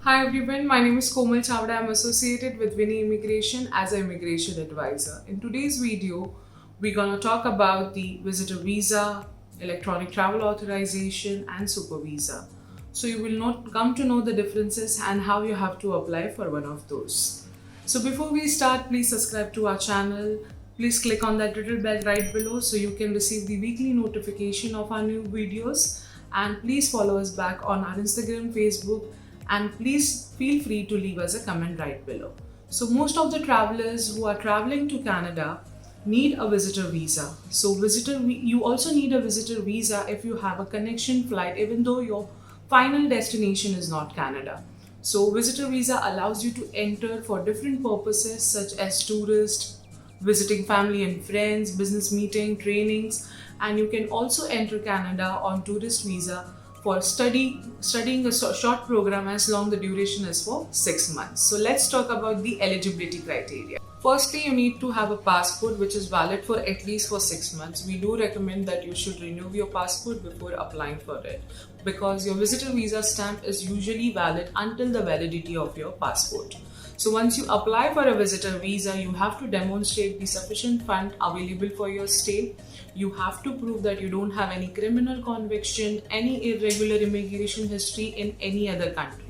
Hi everyone, my name is Komal Chavda. I'm associated with Vinny Immigration as an immigration advisor. In today's video, we're going to talk about the visitor visa, electronic travel authorization, and super visa. So you will not come to know the differences and how you have to apply for one of those. So before we start, please subscribe to our channel. Please click on that little bell right below so you can receive the weekly notification of our new videos. And please follow us back on our Instagram, Facebook, and please feel free to leave us a comment right below. So most of the travelers who are traveling to Canada need a visitor visa. So you also need a visitor visa if you have a connection flight, even though your final destination is not Canada. So visitor visa allows you to enter for different purposes such as tourist, visiting family and friends, business meeting, trainings, and you can also enter Canada on tourist visa for studying a short program as long the duration is for 6 months. So let's talk about the eligibility criteria. Firstly, you need to have a passport which is valid for at least for 6 months. We do recommend that you should renew your passport before applying for it because your visitor visa stamp is usually valid until the validity of your passport. So once you apply for a visitor visa, you have to demonstrate the sufficient fund available for your stay. You have to prove that you don't have any criminal conviction, any irregular immigration history in any other country.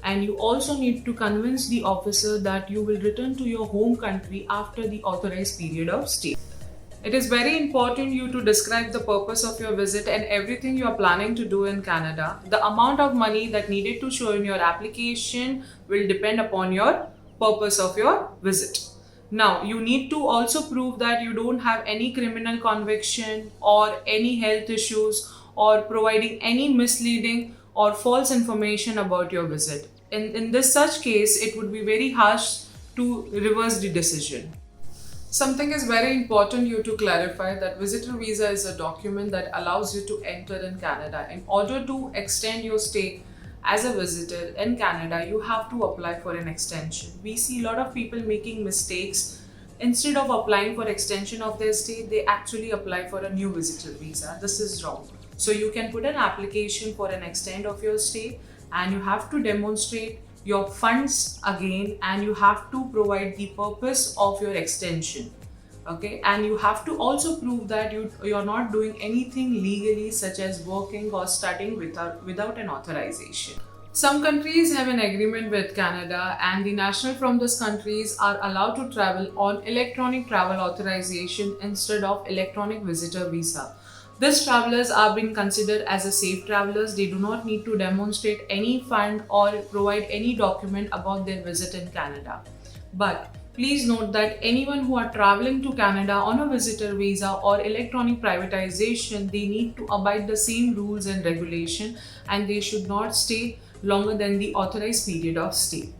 And you also need to convince the officer that you will return to your home country after the authorized period of stay. It is very important you to describe the purpose of your visit and everything you are planning to do in Canada. The amount of money that needed to show in your application will depend upon your purpose of your visit. Now, you need to also prove that you don't have any criminal conviction or any health issues or providing any misleading or false information about your visit. In this such case, it would be very harsh to reverse the decision. Something is very important you to clarify that visitor visa is a document that allows you to enter in Canada. In order to extend your stay as a visitor in Canada, you have to apply for an extension. We see a lot of people making mistakes. Instead of applying for extension of their stay, they actually apply for a new visitor visa. This is wrong. So you can put an application for an extent of your stay and you have to demonstrate your funds again and you have to provide the purpose of your extension. Okay, and you have to also prove that you're not doing anything legally such as working or studying without an authorization. Some countries have an agreement with Canada and the national from those countries are allowed to travel on electronic travel authorization instead of electronic visitor visa. These travelers are being considered as a safe travelers. They do not need to demonstrate any fund or provide any document about their visit in Canada. But please note that anyone who are traveling to Canada on a visitor visa or electronic privatization, they need to abide the same rules and regulation and they should not stay longer than the authorized period of stay.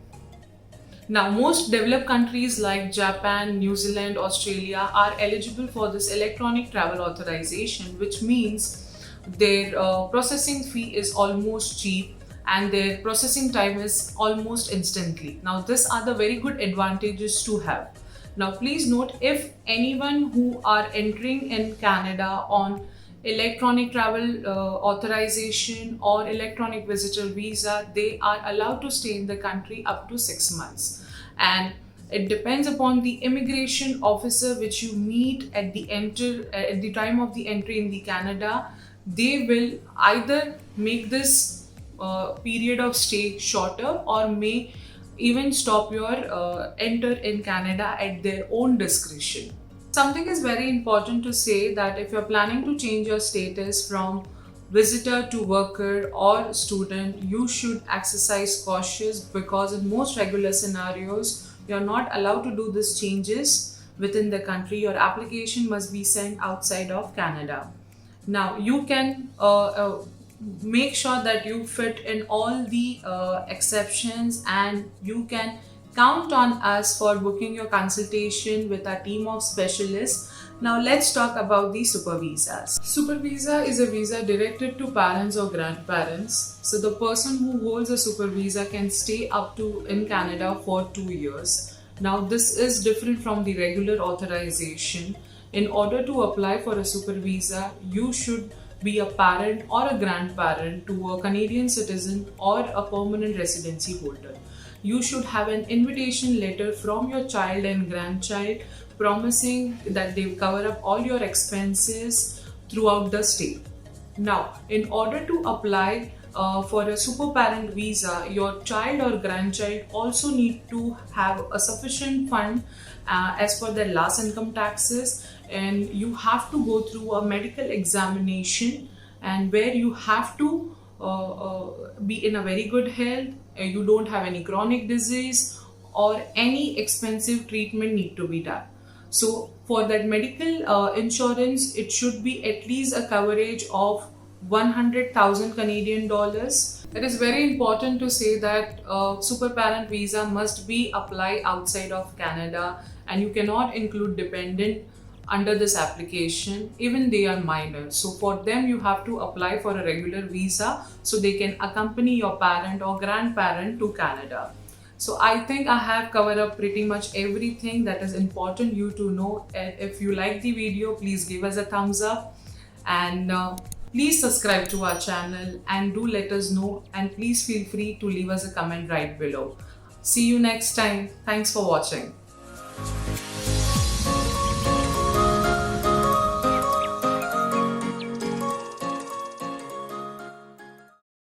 Now, most developed countries like Japan, New Zealand, Australia are eligible for this electronic travel authorization, which means their processing fee is almost cheap and their processing time is almost instantly. Now, these are the very good advantages to have. Now, please note if anyone who are entering in Canada on electronic travel authorization or electronic visitor visa, they are allowed to stay in the country up to 6 months. And it depends upon the immigration officer which you meet at the time of the entry in the Canada. They will either make this period of stay shorter or may even stop your enter in Canada at their own discretion. Something is very important to say that if you're planning to change your status from visitor to worker or student, you should exercise cautious because in most regular scenarios, you're not allowed to do these changes within the country. Your application must be sent outside of Canada. Now, you can make sure that you fit in all the exceptions and you can count on us for booking your consultation with our team of specialists. Now let's talk about the super visas. Super visa is a visa directed to parents or grandparents. So the person who holds a super visa can stay up to in Canada for 2 years. Now this is different from the regular authorization. In order to apply for a super visa, you should be a parent or a grandparent to a Canadian citizen or a permanent residency holder. You should have an invitation letter from your child and grandchild promising that they will cover up all your expenses throughout the stay. Now, in order to apply for a super parent visa, your child or grandchild also need to have a sufficient fund as per their last income taxes, and you have to go through a medical examination, and where you have to be in a very good health, you don't have any chronic disease or any expensive treatment need to be done. So for that medical insurance, it should be at least a coverage of 100,000 Canadian dollars. It is very important to say that super parent visa must be applied outside of Canada, and you cannot include dependent under this application, even they are minor. So for them, you have to apply for a regular visa so they can accompany your parent or grandparent to Canada. So I think I have covered up pretty much everything that is important you to know. And if you like the video, please give us a thumbs up, and please subscribe to our channel and do let us know, and please feel free to leave us a comment right below. See you next time. Thanks for watching.